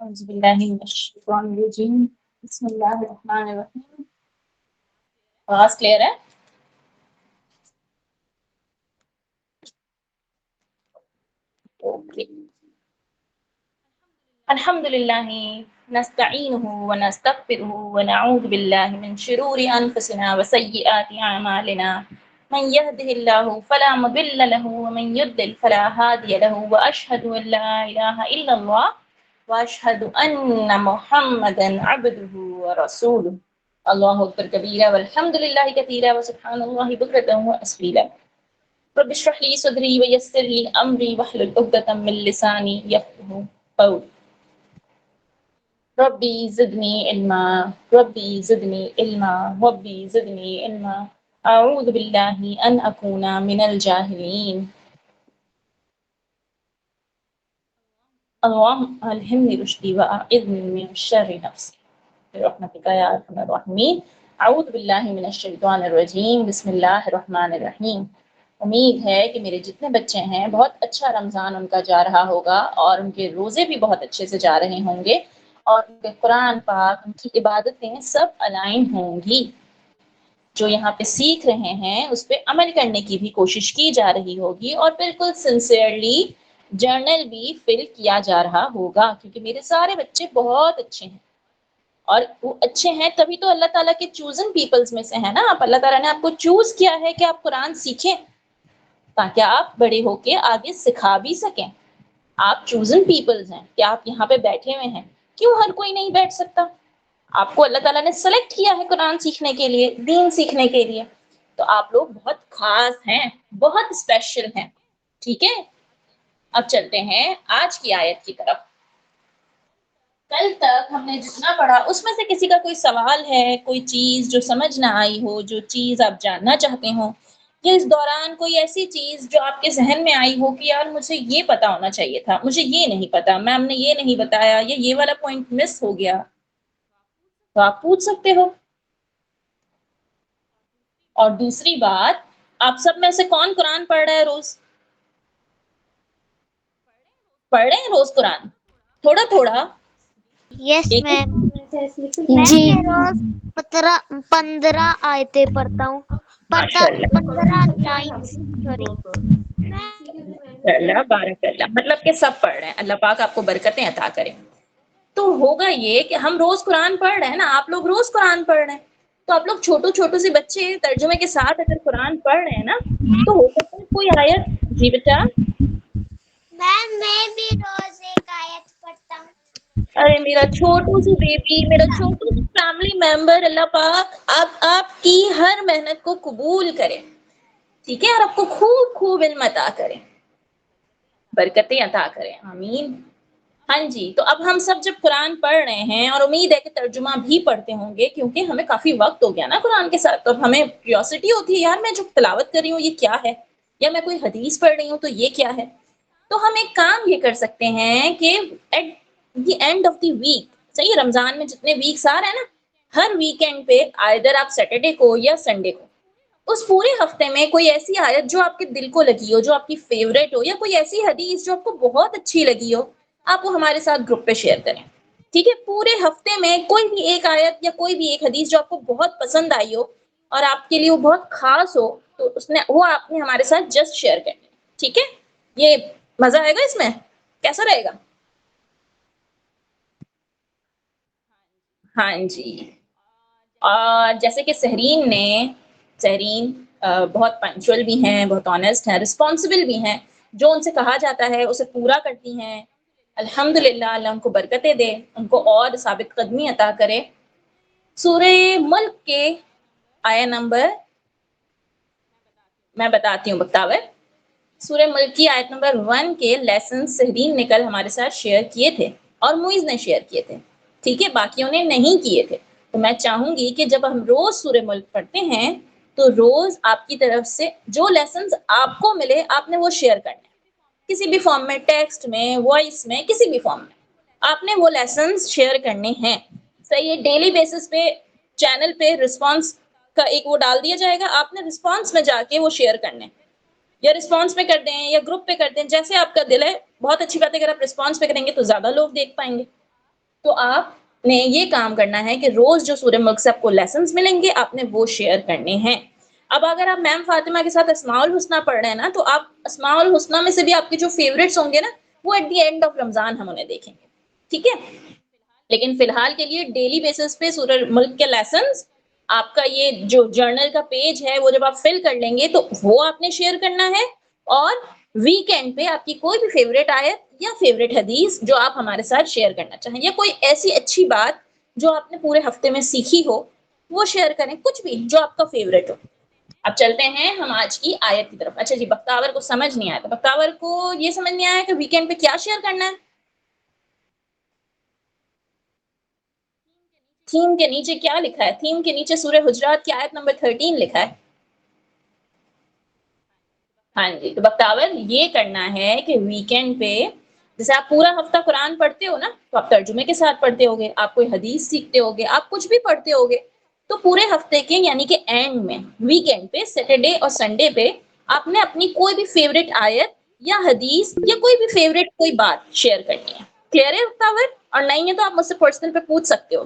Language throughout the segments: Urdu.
اعوذ باللہ من الشیطان الرجیم بسم اللہ الرحمن الرحیم. آواز کلیئر ہے؟ اوکے. الحمد للہ نستعینہ ونستغفرہ ونعوذ باللہ من شرور انفسنا وسیئات اعمالنا من يهده الله فلا مضل له ومن يضلل فلا هادي له واشهد ان لا اله الا الله واشهد ان محمدا عبده ورسوله. اللہ اکبر کبیرہ والحمد للہ کثیرہ وسبحان اللہ بکرۃ واصیلا. رب اشرح لي صدري ويسر لي امري واحلل عقدة من لساني يفقهوا قولي. ربی زدنی علما ربی زدنی علما ربی زدنی علما اعوذ باللہ ان اکون من الجاہلین. اللهم الہمنی رشدی واعذنی من شر نفسی برحمتک یا ارحم الراحمین. اعوذ باللہ من الشیطان الرجیم بسم اللہ الرحمن الرحیم. امید ہے کہ میرے جتنے بچے ہیں بہت اچھا رمضان ان کا جا رہا ہوگا اور ان کے روزے بھی بہت اچھے سے جا رہے ہوں گے اور ان کے قرآن پاک ان کی عبادتیں سب الائن ہوں گی. جو یہاں پہ سیکھ رہے ہیں اس پہ عمل کرنے کی بھی کوشش کی جا رہی ہوگی اور بالکل سنسیئرلی جرنل بھی فل کیا جا رہا ہوگا کیونکہ میرے سارے بچے بہت اچھے ہیں اور وہ اچھے ہیں تبھی تو اللہ تعالیٰ کے چوزن پیپلز میں سے ہیں نا. آپ اللہ تعالیٰ نے آپ کو چوز کیا ہے کہ آپ قرآن سیکھیں تاکہ آپ بڑے ہو کے آگے سکھا بھی سکیں. آپ چوزن پیپلز ہیں کہ آپ یہاں پہ بیٹھے ہوئے ہیں. کیوں ہر کوئی نہیں بیٹھ سکتا؟ آپ کو اللہ تعالیٰ نے سلیکٹ کیا ہے قرآن سیکھنے کے لیے، دین سیکھنے کے لیے. تو آپ لوگ بہت خاص ہیں، بہت اسپیشل ہیں. ٹھیک ہے، اب چلتے ہیں آج کی آیت کی طرف. کل تک ہم نے جتنا پڑھا اس میں سے کسی کا کوئی سوال ہے، کوئی چیز جو سمجھ نہ آئی ہو، جو چیز آپ جاننا چاہتے ہو، یا اس دوران کوئی ایسی چیز جو آپ کے ذہن میں آئی ہو کہ یار مجھے یہ پتا ہونا چاہیے تھا، مجھے یہ نہیں پتا، میم نے یہ نہیں بتایا، یا یہ والا پوائنٹ مس ہو گیا، تو آپ پوچھ سکتے ہو. اور دوسری بات، آپ سب میں سے کون قرآن پڑھ رہا ہے روز؟ پڑھ رہے ہیں روز قرآن؟ تھوڑا تھوڑا. یس ایک میم. جی میں روز 15 آیتیں پڑھتا ہوں. ماشاء اللہ 15 ٹائمس سوری. اللہ بارک اللہ، مطلب کہ سب پڑھ رہے ہیں. اللہ پاک آپ کو برکتیں عطا کریں. تو ہوگا یہ کہ ہم روز قرآن پڑھ رہے ہیں نا، آپ لوگ روز قرآن پڑھ رہے ہیں، تو آپ لوگ چھوٹو سے بچے ترجمے کے ساتھ اگر قرآن پڑھ رہے ہیں نا تو ہو سکتا ہے کوئی آیت. جی بیٹا. میم میں بھی روز ایک آیت پڑھتا ہوں. ارے میرا چھوٹو سی بیبی، میرا چھوٹو سی فیملی ممبر، اللہ پاک آپ کی ہر محنت کو قبول کرے. ٹھیک ہے، اور آپ کو خوب خوب علم عطا کرے، برکتیں عطا کرے. آمین. ہاں جی، تو اب ہم سب جب قرآن پڑھ رہے ہیں اور امید ہے کہ ترجمہ بھی پڑھتے ہوں گے کیونکہ ہمیں کافی وقت ہو گیا نا قرآن کے ساتھ، تو اب ہمیں کیوریوسٹی ہوتی ہے یار میں جو تلاوت کر رہی ہوں یہ کیا ہے، یا میں کوئی حدیث پڑھ رہی ہوں تو یہ کیا ہے. تو ہم ایک کام یہ کر سکتے ہیں کہ at the end of the week, صحیح رمضان میں جتنے ویکس آ رہے ہیں نا، ہر ویکینڈ پہ آئدر آپ سیٹرڈے کو یا سنڈے کو اس پورے ہفتے میں کوئی ایسی آیت جو آپ کے دل کو لگی ہو، جو آپ کی فیوریٹ ہو، یا کوئی ایسی حدیث جو آپ کو بہت اچھی لگی ہو، آپ وہ ہمارے ساتھ گروپ پہ شیئر کریں. ٹھیک ہے، پورے ہفتے میں کوئی بھی ایک آیت یا کوئی بھی ایک حدیث جو آپ کو بہت پسند آئی ہو اور آپ کے لیے وہ بہت خاص ہو، تو وہ آپ نے ہمارے ساتھ جسٹ شیئر کریں. ٹھیک ہے، یہ مزہ آئے گا اس میں. کیسا رہے گا؟ ہاں جی. اور جیسے کہ سہرین بہت پنکچوئل بھی ہیں، بہت آنیسٹ ہیں، رسپانسبل بھی ہیں، جو ان سے کہا جاتا ہے اسے پورا کرتی ہیں. الحمدللہ، اللہ ان کو برکتیں دے، ان کو اور ثابت قدمی عطا کرے. سورہ ملک کے آیا نمبر میں بتاتی ہوں بکتاور. سورہ ملک کی آیت نمبر 1 کے لیسن سہرین نے کل ہمارے ساتھ شیئر کیے تھے اور موئز نے شیئر کیے تھے. ٹھیک ہے، باقیوں نے نہیں کیے تھے. تو میں چاہوں گی کہ جب ہم روز سورہ ملک پڑھتے ہیں تو روز آپ کی طرف سے جو لیسنز آپ کو ملے آپ نے وہ شیئر کرنے، کسی بھی فارم میں، ٹیکسٹ میں، وائس میں، کسی بھی فارم میں آپ نے وہ لیسنز شیئر کرنے ہیں. صحیح ہے، ڈیلی بیسس پہ چینل پہ رسپانس کا ایک وہ ڈال دیا جائے گا، آپ نے رسپانس میں جا کے وہ شیئر کرنے، یا رسپانس پہ کر دیں یا گروپ پہ کر دیں، جیسے آپ کا دل ہے. بہت اچھی بات ہے، اگر آپ رسپانس پہ کریں گے تو زیادہ لوگ دیکھ پائیں گے. تو آپ نے یہ کام کرنا ہے کہ روز جو سورہ ملک سے آپ کو لیسنز ملیں گے آپ نے وہ شیئر کرنے ہیں. اب اگر آپ میم فاطمہ کے ساتھ اسماء الحسنہ پڑھ رہے ہیں نا، تو آپ اسماء الحسنہ میں سے بھی آپ کے جو فیوریٹس ہوں گے نا، وہ ایٹ دی اینڈ آف رمضان ہم انہیں دیکھیں گے. ٹھیک ہے، لیکن فی الحال کے لیے ڈیلی بیسس پہ سورہ ملک کے لیسنز، آپ کا یہ جو جرنل کا پیج ہے وہ جب آپ فل کر لیں گے تو وہ آپ نے شیئر کرنا ہے. اور ویکینڈ پہ آپ کی کوئی بھی فیوریٹ آیت یا فیوریٹ حدیث جو آپ ہمارے ساتھ شیئر کرنا چاہیں، یا کوئی ایسی اچھی بات جو آپ نے پورے ہفتے میں سیکھی ہو وہ شیئر کریں، کچھ بھی جو آپ کا فیوریٹ ہو. اب چلتے ہیں ہم آج کی آیت کی طرف. اچھا جی، بختاور کو سمجھ نہیں آیا تھا، بختاور کو یہ سمجھ نہیں آیا کہ ویکینڈ پہ کیا شیئر کرنا ہے. تھیم کے نیچے کیا لکھا ہے؟ تھیم کے نیچے سورہ حجرات کی آیت نمبر 13 لکھا ہے. ہاں جی، تو بختاور یہ کرنا ہے کہ ویکینڈ پہ جیسے آپ پورا ہفتہ قرآن پڑھتے ہو نا، تو آپ ترجمے کے ساتھ پڑھتے ہوگے، آپ کوئی حدیث سیکھتے ہوگے، آپ کچھ بھی پڑھتے ہوگے. تو پورے ہفتے کے یعنی کہ اینڈ میں ویکینڈ پہ سیٹرڈے اور سنڈے پہ آپ نے اپنی کوئی بھی فیوریٹ آیت یا حدیث یا کوئی بھی فیوریٹ کوئی بات شیئر کرنی ہے. کلیئر ہے بختاور؟ اور نہیں ہے تو آپ مجھ سے پرسنل پہ پوچھ سکتے ہو.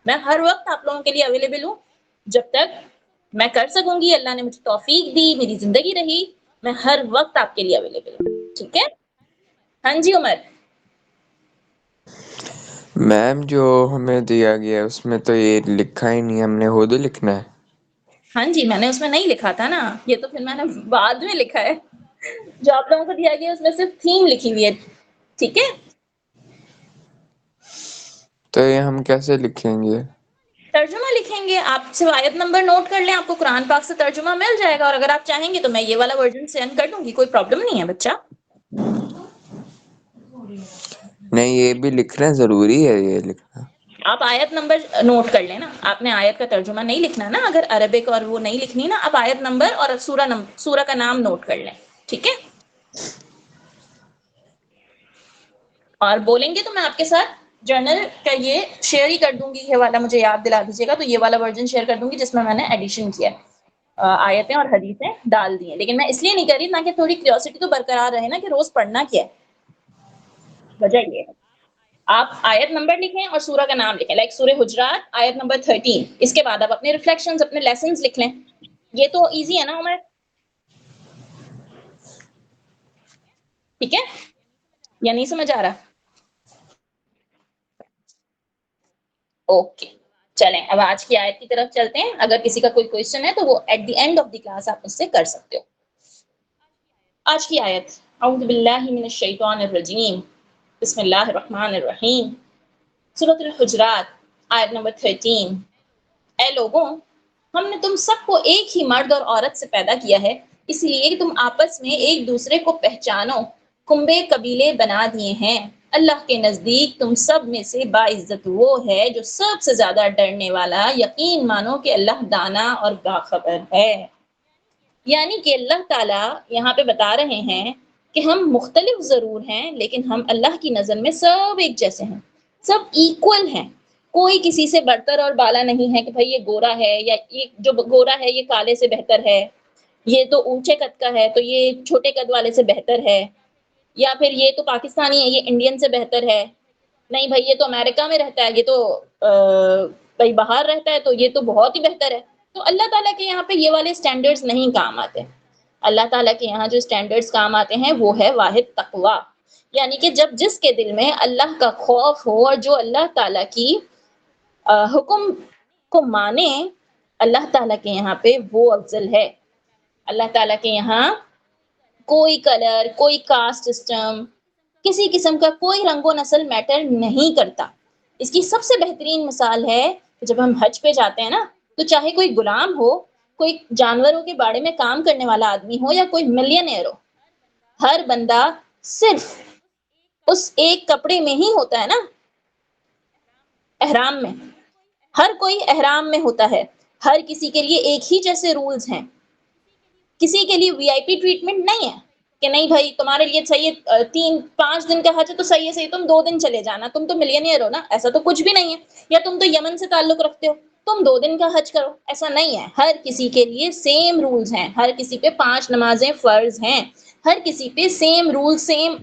میں ہر وقت آپ لوگوں کے لیے اویلیبل ہوں. جب تک میں کر سکوں گی، اللہ نے مجھے توفیق دی، میری زندگی رہی، میں ہر وقت آپ کے لیے اویلیبل ہوں. ٹھیک ہے؟ ہاں جی عمر. میم جو ہمیں دیا گیا ہے اس میں تو یہ لکھا ہی نہیں، ہم نے خود ہی لکھنا ہے. ہاں جی، میں نے اس میں نہیں لکھا تھا نا، یہ تو پھر میں نے بعد میں لکھا ہے. جو آپ لوگوں کو دیا گیا اس میں صرف تھیم لکھی ہوئی ہے. ٹھیک ہے، تو یہ ہم کیسے لکھیں گے؟ ترجمہ لکھیں گے. آپ صرف آیت نمبر نوٹ کر لیں، آپ کو قرآن پاک سے ترجمہ مل جائے گا. اور اگر آپ چاہیں گے تو میں یہ والا ورژن سینڈ کر دوں گی، کوئی پرابلم نہیں ہے بچہ. نہیں، یہ بھی لکھنا ضروری ہے، یہ لکھنا. آپ آیت نمبر نوٹ کر لیں نا، آپ نے آیت کا ترجمہ نہیں لکھنا نا، اگر عربک اور وہ نہیں لکھنی نا، آپ آیت نمبر اور سورہ کا نام نوٹ کر لیں. ٹھیک ہے، اور بولیں گے تو میں آپ کے ساتھ جرنل کا یہ شیئر ہی کر دوں گی. یہ والا مجھے یاد دلا دیجیے گا، تو یہ والا ورژن شیئر کر دوں گی جس میں نے ایڈیشن کیا ہے، آیتیں اور حدیثیں ڈال دی ہیں. لیکن میں اس لیے نہیں کر رہی تاکہ تھوڑی کیوریوسٹی تو برقرار رہے نا کہ روز پڑھنا کیا ہے. وجہ یہ ہے، آپ آیت نمبر لکھیں اور سورہ کا نام لکھیں. لائک سورہ حجرات آیت نمبر 13. اس کے بعد آپ اپنے ریفلیکشنز، اپنے لیسنز لکھ لیں. یہ تو ایزی ہے نا عمر؟ ٹھیک ہے یا نہیں سمجھ آ رہا؟ اوکے، چلیں اب آج کی آیت کی طرف چلتے ہیں. اگر کسی کا کوئی کوئسچن ہے تو وہ at the end of the class آپ مجھ سے کر سکتے ہو. آج کی آیت، اعوذ باللہ من الشیطان الرجیم، بسم اللہ الرحمن الرحیم. سورۃ الحجرات آیت نمبر 13. اے لوگوں، ہم نے تم سب کو ایک ہی مرد اور عورت سے پیدا کیا ہے، اس لیے کہ تم آپس میں ایک دوسرے کو پہچانو. کنبے قبیلے بنا دیے ہیں. اللہ کے نزدیک تم سب میں سے باعزت وہ ہے جو سب سے زیادہ ڈرنے والا. یقین مانو کہ اللہ دانا اور باخبر ہے. یعنی کہ اللہ تعالیٰ یہاں پہ بتا رہے ہیں کہ ہم مختلف ضرور ہیں لیکن ہم اللہ کی نظر میں سب ایک جیسے ہیں، سب ایکول ہیں. کوئی کسی سے برتر اور بالا نہیں ہے کہ بھائی یہ گورا ہے یا یہ جو گورا ہے یہ کالے سے بہتر ہے، یہ تو اونچے قد کا ہے تو یہ چھوٹے قد والے سے بہتر ہے، یا پھر یہ تو پاکستانی ہے یہ انڈین سے بہتر ہے. نہیں بھائی یہ تو امریکہ میں رہتا ہے، یہ تو بھائی باہر رہتا ہے تو یہ تو بہت ہی بہتر ہے. تو اللہ تعالیٰ کے یہاں پہ یہ والے سٹینڈرڈز نہیں کام آتے. اللہ تعالیٰ کے یہاں جو سٹینڈرڈز کام آتے ہیں وہ ہے واحد تقوی. یعنی کہ جب جس کے دل میں اللہ کا خوف ہو اور جو اللہ تعالیٰ کی حکم کو مانے، اللہ تعالیٰ کے یہاں پہ وہ افضل ہے. اللہ تعالیٰ کے یہاں کوئی کلر، کوئی کاسٹ سسٹم، کسی قسم کا کوئی رنگ و نسل میٹر نہیں کرتا. اس کی سب سے بہترین مثال ہے کہ جب ہم حج پہ جاتے ہیں نا، تو چاہے کوئی غلام ہو، کوئی جانوروں کے باڑے میں کام کرنے والا آدمی ہو یا کوئی ملینئر ہو، ہر بندہ صرف اس ایک کپڑے میں ہی ہوتا ہے نا، احرام میں. ہر کوئی احرام میں ہوتا ہے. ہر کسی کے لیے ایک ہی جیسے رولز ہیں. کسی کے لیے وی آئی پی ٹریٹمنٹ نہیں ہے کہ نہیں بھائی تمہارے لیے صحیح 3-5 دن کا حج ہے تو صحیح ہے صحیح تم 2 دن چلے جانا، تم تو ملینئر ہو نا. ایسا تو کچھ بھی نہیں ہے. یا تم تو یمن سے تعلق رکھتے ہو، تم 2 دن کا حج کرو، ایسا نہیں ہے. ہر کسی کے لیے سیم رولز ہیں. ہر کسی پہ 5 نمازیں فرض ہیں. ہر کسی پہ same rule, same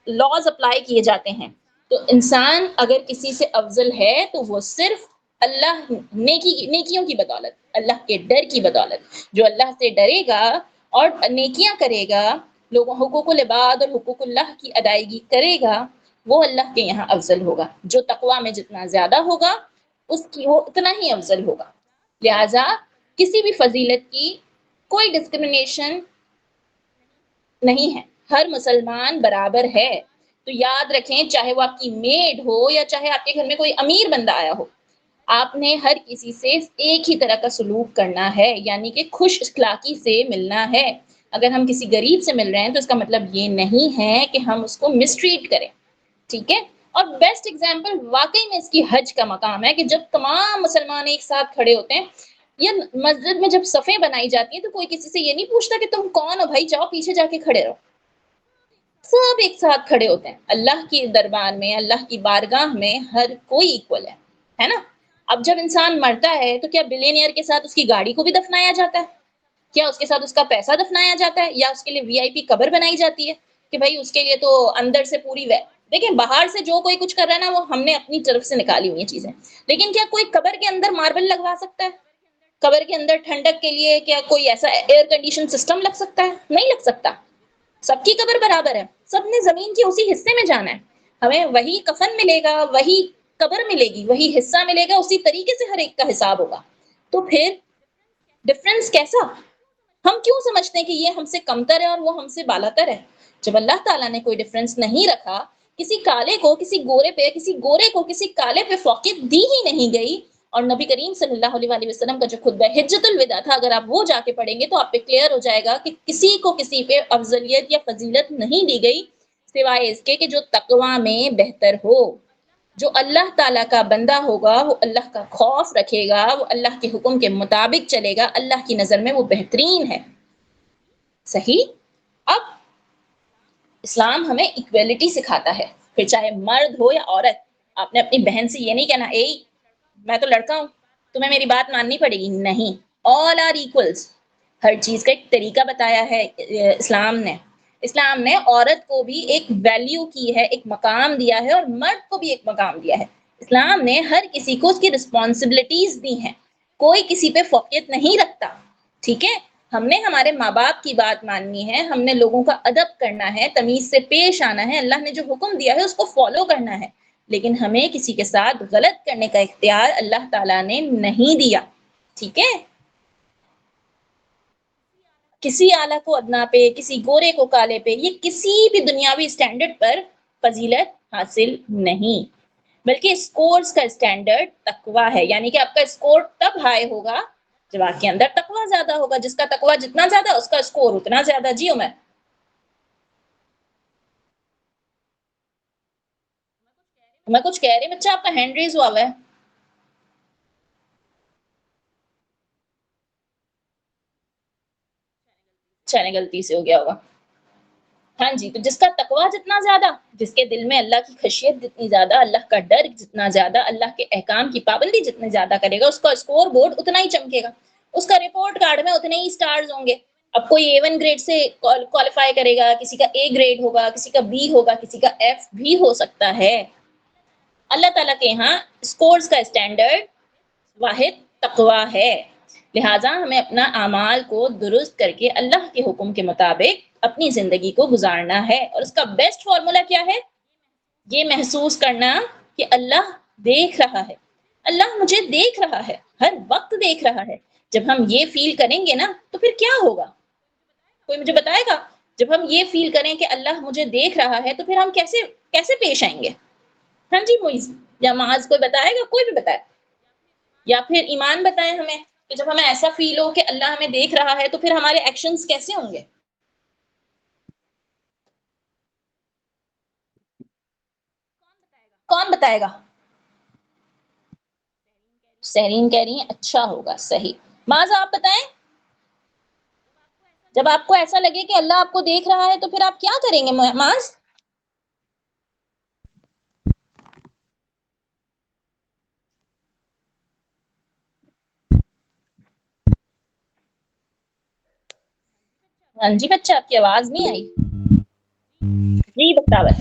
laws apply کیے جاتے ہیں. تو انسان اگر کسی سے افضل ہے تو وہ صرف اللہ نیکیوں کی بدولت، اللہ کے ڈر کی بدولت. جو اللہ سے ڈرے گا اور نیکیاں کرے گا، لوگوں حقوق العباد اور حقوق اللہ کی ادائیگی کرے گا، وہ اللہ کے یہاں افضل ہوگا. جو تقوی میں جتنا زیادہ ہوگا اس کی وہ اتنا ہی افضل ہوگا. لہذا کسی بھی فضیلت کی کوئی ڈسکرمنیشن نہیں ہے، ہر مسلمان برابر ہے. تو یاد رکھیں، چاہے وہ آپ کی میڈ ہو یا چاہے آپ کے گھر میں کوئی امیر بندہ آیا ہو، آپ نے ہر کسی سے ایک ہی طرح کا سلوک کرنا ہے، یعنی کہ خوش اخلاقی سے ملنا ہے. اگر ہم کسی غریب سے مل رہے ہیں تو اس کا مطلب یہ نہیں ہے کہ ہم اس کو مسٹریٹ کریں. ٹھیک ہے. اور بیسٹ ایگزامپل واقعی میں اس کی حج کا مقام ہے کہ جب تمام مسلمان ایک ساتھ کھڑے ہوتے ہیں، یا مسجد میں جب صفیں بنائی جاتی ہیں تو کوئی کسی سے یہ نہیں پوچھتا کہ تم کون ہو بھائی، جاؤ پیچھے جا کے کھڑے رہو. سب ایک ساتھ کھڑے ہوتے ہیں. اللہ کی دربار میں، اللہ کی بارگاہ میں ہر کوئی ایکول ہے نا. اب جب انسان مرتا ہے تو کیا بلینئر کے ساتھ اس کی گاڑی کو بھی دفنایا جاتا ہے؟ کیا اس کے ساتھ اس کا پیسہ دفنایا جاتا ہے؟ یا اس کے لیے وی آئی پی قبر بنائی جاتی ہے کہ بھائی اس کے لیے تو اندر سے پوری دیکھیں باہر سے جو کوئی کچھ کر رہا ہے نا وہ ہم نے اپنی طرف سے نکالی ہوئی چیزیں. لیکن کیا کوئی قبر کے اندر ماربل لگوا سکتا ہے؟ قبر کے اندر ٹھنڈک کے لیے کیا کوئی ایسا ایئر کنڈیشن سسٹم لگ سکتا ہے؟ نہیں لگ سکتا. سب کی قبر برابر ہے، سب نے زمین کے اسی حصے میں جانا ہے. ہمیں وہی کفن ملے گا، وہی قبر ملے گی، وہی حصہ ملے گا، اسی طریقے سے ہر ایک کا حساب ہوگا. تو پھر ڈفرنس کیسا؟ ہم کیوں سمجھتے ہیں کہ یہ ہم سے کمتر ہے اور وہ ہم سے بالاتر ہے؟ جب اللہ تعالیٰ نے کوئی ڈفرنس نہیں رکھا، کسی کالے کو کسی گورے پہ، کسی گورے کو کسی کالے پہ فوقیت دی ہی نہیں گئی. اور نبی کریم صلی اللہ علیہ وسلم کا جو خطبہ حجۃ الوداع تھا، اگر آپ وہ جا کے پڑھیں گے تو آپ پہ کلیئر ہو جائے گا کہ کسی کو کسی پہ افضلیت یا فضیلت نہیں دی گئی سوائے اس کے کہ جو تقوی میں بہتر ہو. جو اللہ تعالیٰ کا بندہ ہوگا وہ اللہ کا خوف رکھے گا، وہ اللہ کے حکم کے مطابق چلے گا، اللہ کی نظر میں وہ بہترین ہے. صحیح. اب اسلام ہمیں ایکویلٹی سکھاتا ہے، پھر چاہے مرد ہو یا عورت. آپ نے اپنی بہن سے یہ نہیں کہنا اے میں تو لڑکا ہوں تمہیں میری بات ماننی پڑے گی. نہیں، آل آر ایکولز. ہر چیز کا ایک طریقہ بتایا ہے اسلام نے. اسلام نے عورت کو بھی ایک ویلیو کی ہے، ایک مقام دیا ہے، اور مرد کو بھی ایک مقام دیا ہے. اسلام نے ہر کسی کو اس کی رسپانسبلٹیز دی ہیں، کوئی کسی پہ فوقیت نہیں رکھتا. ٹھیک ہے. ہم نے ہمارے ماں باپ کی بات ماننی ہے، ہم نے لوگوں کا ادب کرنا ہے، تمیز سے پیش آنا ہے، اللہ نے جو حکم دیا ہے اس کو فالو کرنا ہے. لیکن ہمیں کسی کے ساتھ غلط کرنے کا اختیار اللہ تعالیٰ نے نہیں دیا. ٹھیک ہے. کسی اعلیٰ کو ادنا پہ، کسی گورے کو کالے پہ، یہ کسی بھی دنیاوی اسٹینڈرڈ پر فضیلت حاصل نہیں، بلکہ اسکورز کا اسٹینڈرڈ تقوی ہے. یعنی کہ آپ کا اسکور تب ہائی ہوگا جب آپ کے اندر تقوی زیادہ ہوگا. جس کا تقوی جتنا زیادہ اس کا اسکور اتنا زیادہ. جی عمر میں کچھ کہہ رہی بچہ، آپ کا ہینڈ ریز ہوا ہے. چلے غلطی سے ہو گیا ہوگا. ہاں جی. تو جس کا تقوی جتنا زیادہ، جس کے دل میں اللہ کی خشیت جتنی زیادہ، اللہ کا ڈر جتنا زیادہ، اللہ کے احکام کی پابندی جتنی زیادہ کرے گا، اس کا اسکور بورڈ اتنا ہی چمکے گا، اس کا رپورٹ کارڈ میں اتنے ہی سٹارز ہوں گے. اب کوئی A1 گریڈ سے کوالیفائی کرے گا، کسی کا A گریڈ ہوگا، کسی کا B ہوگا، کسی کا F بھی ہو سکتا ہے. اللہ تعالیٰ کے یہاں اسکورز کا اسٹینڈرڈ واحد تقوی ہے. لہٰذا ہمیں اپنا اعمال کو درست کر کے اللہ کے حکم کے مطابق اپنی زندگی کو گزارنا ہے. اور اس کا بیسٹ فارمولا کیا ہے؟ یہ محسوس کرنا کہ اللہ دیکھ رہا ہے، اللہ مجھے دیکھ رہا ہے، ہر وقت دیکھ رہا ہے. جب ہم یہ فیل کریں گے نا تو پھر کیا ہوگا؟ کوئی مجھے بتائے گا؟ جب ہم یہ فیل کریں کہ اللہ مجھے دیکھ رہا ہے تو پھر ہم کیسے پیش آئیں گے؟ ہاں جی موئز یا معاذ کوئی بتائے گا؟ کوئی بھی بتائے. یا پھر ایمان بتائیں ہمیں کہ جب ہمیں ایسا فیل ہو کہ اللہ ہمیں دیکھ رہا ہے تو پھر ہمارے ایکشنز کیسے ہوں گے؟ کون بتائے گا؟ سہرین کہہ رہی ہیں اچھا ہوگا. صحیح. معاذ آپ بتائیں. جب آپ کو ایسا لگے کہ اللہ آپ کو دیکھ رہا ہے تو پھر آپ کیا کریں گے معاذ؟ ہاں جی بچہ، آپ کی آواز نہیں آئی. جی بتاور.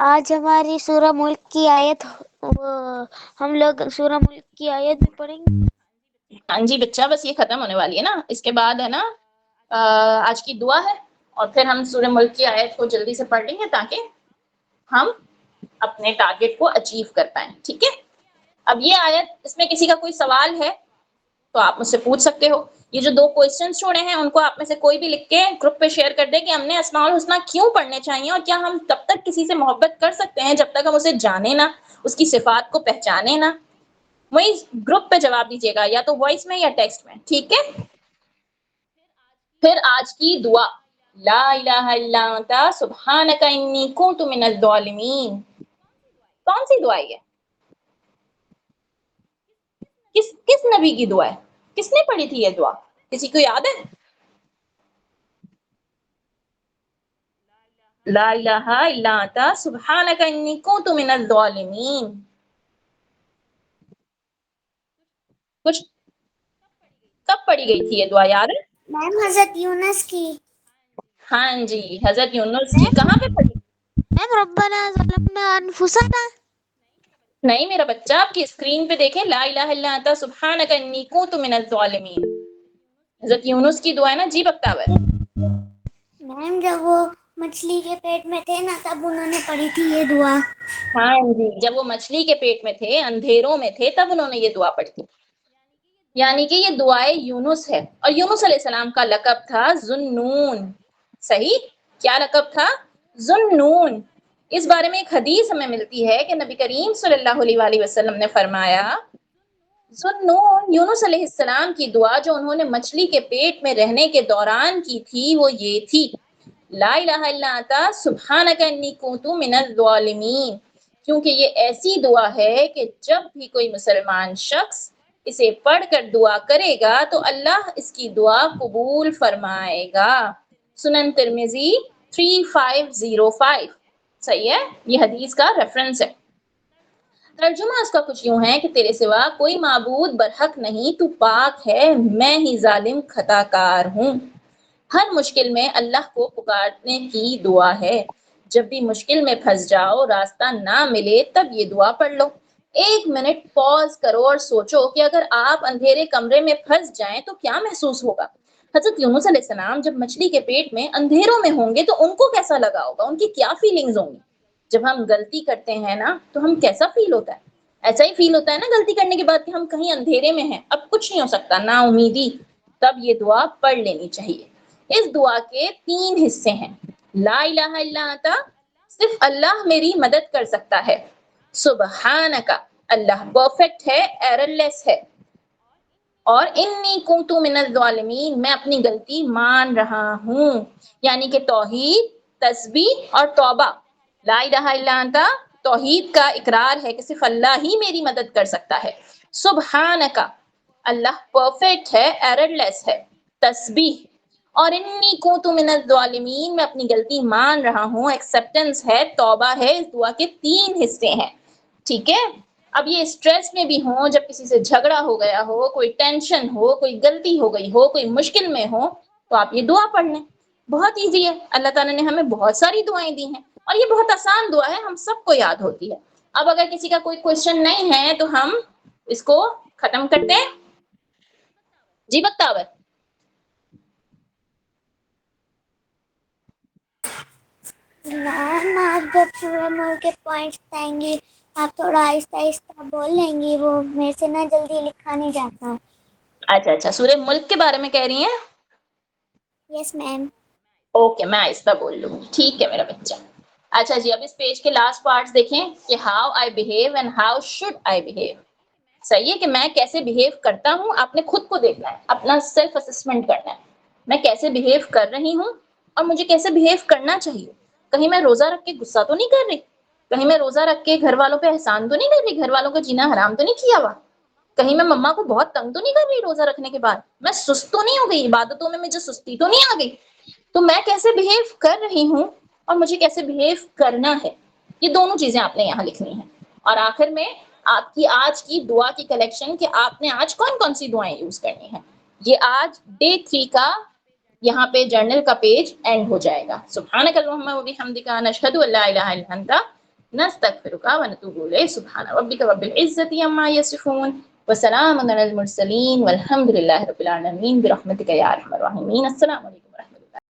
آج ہماری سورہ ملک کی آیت ہم لوگ سورہ ملک کی آیت بھی پڑھیں گے. ہاں جی بچہ، بس یہ ختم ہونے والی ہے نا، اس کے بعد ہے نا آج کی دعا ہے، اور پھر ہم سورہ ملک کی آیت کو جلدی سے پڑھ لیں گے تاکہ ہم اپنے ٹارگٹ کو اچیو کر پائیں. ٹھیک ہے، اب یہ آیت، اس میں کسی کا کوئی سوال ہے تو آپ مجھ سے پوچھ سکتے ہو. یہ جو 2 کوسچنز چھوڑے ہیں ان کو آپ میں سے کوئی بھی لکھ کے گروپ پہ شیئر کر دے کہ ہم نے اسماء الحسنی کیوں پڑھنے چاہیے، اور کیا ہم تب تک کسی سے محبت کر سکتے ہیں جب تک ہم اسے جانے نہ، اس کی صفات کو پہچانے نہ. وہی گروپ پہ جواب دیجیے گا، یا تو وائس میں یا ٹیکسٹ میں. ٹھیک ہے، پھر آج کی دعا، لا الہ الا انت سبحانک انی کنت من الظالمین. کون سی دعا ہے؟ کس نبی کی دعا ہے؟ کس نے پڑھی تھی یہ دعا؟ کسی کو یاد ہے؟ لا الہ الا انت سبحانک انی کنت من الظالمین. کچھ کب پڑھی گئی تھی یہ دعا، یاد ہے؟ میم حضرت یونس کی. ہاں جی، حضرت یونس کی. کہاں پہ پڑھی؟ میم ربنا ظلمنا انفسنا. نہیں میرا بچہ، آپ کی اسکرین پہ دیکھیں، لا الہ الا انت سبحانک انی کنت من الظالمین. حضرت یونس کی دعا ہے نا جی بختاور. میم جب وہ مچھلی کے پیٹ میں تھے نا تب انہوں نے پڑھی تھی یہ دعا. ہاں جی، جب وہ مچھلی کے پیٹ میں تھے، اندھیروں میں تھے، تب انہوں نے یہ دعا پڑھی تھی. یعنی کہ یہ دعائے یونس ہے، اور یونس علیہ السلام کا لقب تھا ذوالنون. صحیح، کیا لقب تھا؟ ذوالنون. اس بارے میں ایک حدیث ہمیں ملتی ہے کہ نبی کریم صلی اللہ علیہ وآلہ وسلم نے فرمایا، ذوالنون یونس علیہ السلام کی دعا جو انہوں نے مچھلی کے پیٹ میں رہنے کے دوران کی تھی وہ یہ تھی، لا الہ الا انت سبحانک انی کنت من الظالمین. کیونکہ یہ ایسی دعا ہے کہ جب بھی کوئی مسلمان شخص اسے پڑھ کر دعا کرے گا تو اللہ اس کی دعا قبول فرمائے گا. سنن ترمذی 3505. صحیح ہے، یہ حدیث کا ریفرنس ہے. ترجمہ اس کا کچھ یوں ہے کہ تیرے سوا کوئی معبود برحق نہیں، تو پاک ہے، میں ہی ظالم خطا کار ہوں. ہر مشکل میں اللہ کو پکارنے کی دعا ہے. جب بھی مشکل میں پھنس جاؤ، راستہ نہ ملے، تب یہ دعا پڑھ لو. 1 منٹ پاز کرو اور سوچو کہ اگر آپ اندھیرے کمرے میں پھنس جائیں تو کیا محسوس ہوگا. حضرت یونس علیہ السلام جب مچھلی کے پیٹ میں اندھیروں میں ہوں گے تو ان کو کیسا لگا ہوگا، ان کی کیا فیلنگز ہوں گی. جب ہم غلطی کرتے ہیں نا تو ہم کیسا فیل ہوتا ہے؟ ایسا ہی فیل ہوتا ہے نا غلطی کرنے کے بعد کہ ہم کہیں اندھیرے میں ہیں، اب کچھ نہیں ہو سکتا، نا امیدی. تب یہ دعا پڑھ لینی چاہیے. اس دعا کے 3 حصے ہیں. لا الہ الا انت، صرف اللہ میری مدد کر سکتا ہے. سبحانک، اللہ پرفیکٹ ہے، ایرر لیس ہے. اور انی کنت من الظالمین، میں اپنی غلطی مان رہا ہوں. یعنی کہ توحید، تسبیح اور توبہ. لا الہ الا انت توحید کا اقرار ہے کہ صرف اللہ ہی میری مدد کر سکتا ہے. سبحانک، اللہ پرفیکٹ ہے، ایرر لیس ہے. تسبیح، اور انی کنت من الظالمین، میں اپنی غلطی مان رہا ہوں، ایکسپٹنس ہے، توبہ ہے. اس دعا کے 3 حصے ہیں. ٹھیک ہے، اب یہ اسٹریس میں بھی ہوں، جب کسی سے جھگڑا ہو گیا ہو، کوئی ٹینشن ہو، کوئی غلطی ہو گئی ہو، کوئی مشکل میں ہو، تو آپ یہ دعا پڑھ لیں. بہت ایزی ہے، اللہ تعالیٰ نے ہمیں بہت ساری دعائیں دی ہیں، اور یہ بہت آسان دعا ہے، ہم سب کو یاد ہوتی ہے. اب اگر کسی کا کوئی کوشچن نہیں ہے تو ہم اس کو ختم کرتے ہیں. جی بختاور. میم آپ جب سورہ ملک کے پوائنٹس آئیں گی آپ تھوڑا آہستہ آہستہ بول لیں گی، وہ میرے سے نہ جلدی لکھا نہیں جاتا. اچھا، سورہ ملک کے بارے میں کہہ رہی ہیں؟ یس میم. اوکے، میں آہستہ بول لوں گی. ٹھیک ہے میرا بچہ. اچھا جی، اب اس پیج کے لاسٹ پارٹس دیکھیں کہ how I behave and how should I behave. صحیح ہے کہ میں کیسے بہیو کرتا ہوں، آپ نے خود کو دیکھنا ہے، اپنا سیلف اسسمنٹ کرنا ہے. میں کیسے بہیو کر رہی ہوں اور مجھے کیسے بہیو کرنا چاہیے. کہیں میں روزہ رکھ کے غصہ تو نہیں کر رہی، کہیں میں روزہ رکھ کے گھر والوں پہ احسان تو نہیں کر رہی، گھر والوں کا جینا حرام تو نہیں کیا ہوا، کہیں میں مما کو بہت تنگ تو نہیں کر رہی روزہ رکھنے کے بعد، میں سست تو نہیں ہو گئی، عبادتوں میں مجھے سستی تو نہیں آ گئی. تو میں کیسے بہیو کر رہی ہوں اور مجھے کیسے بہیو کرنا ہے، یہ دونوں چیزیں آپ نے یہاں لکھنی ہیں. اور آخر میں آپ کی آج کی دعا کی کلیکشن کہ آپ نے آج کون کون سی دعائیں یوز کرنی ہیں. یہ آج ڈے 3 کا یہاں پہ جرنل کا پیج اینڈ ہو جائے گا. سبحانک اللہم و بحمدک، نشہد ان لا الہ الا انت، نستغفرك ونتوب إليك سبحان ربك رب العزة عما يصفون وسلام على المرسلين والحمد لله رب العالمين برحمتك يا أرحم الراحمين. السلام علیکم.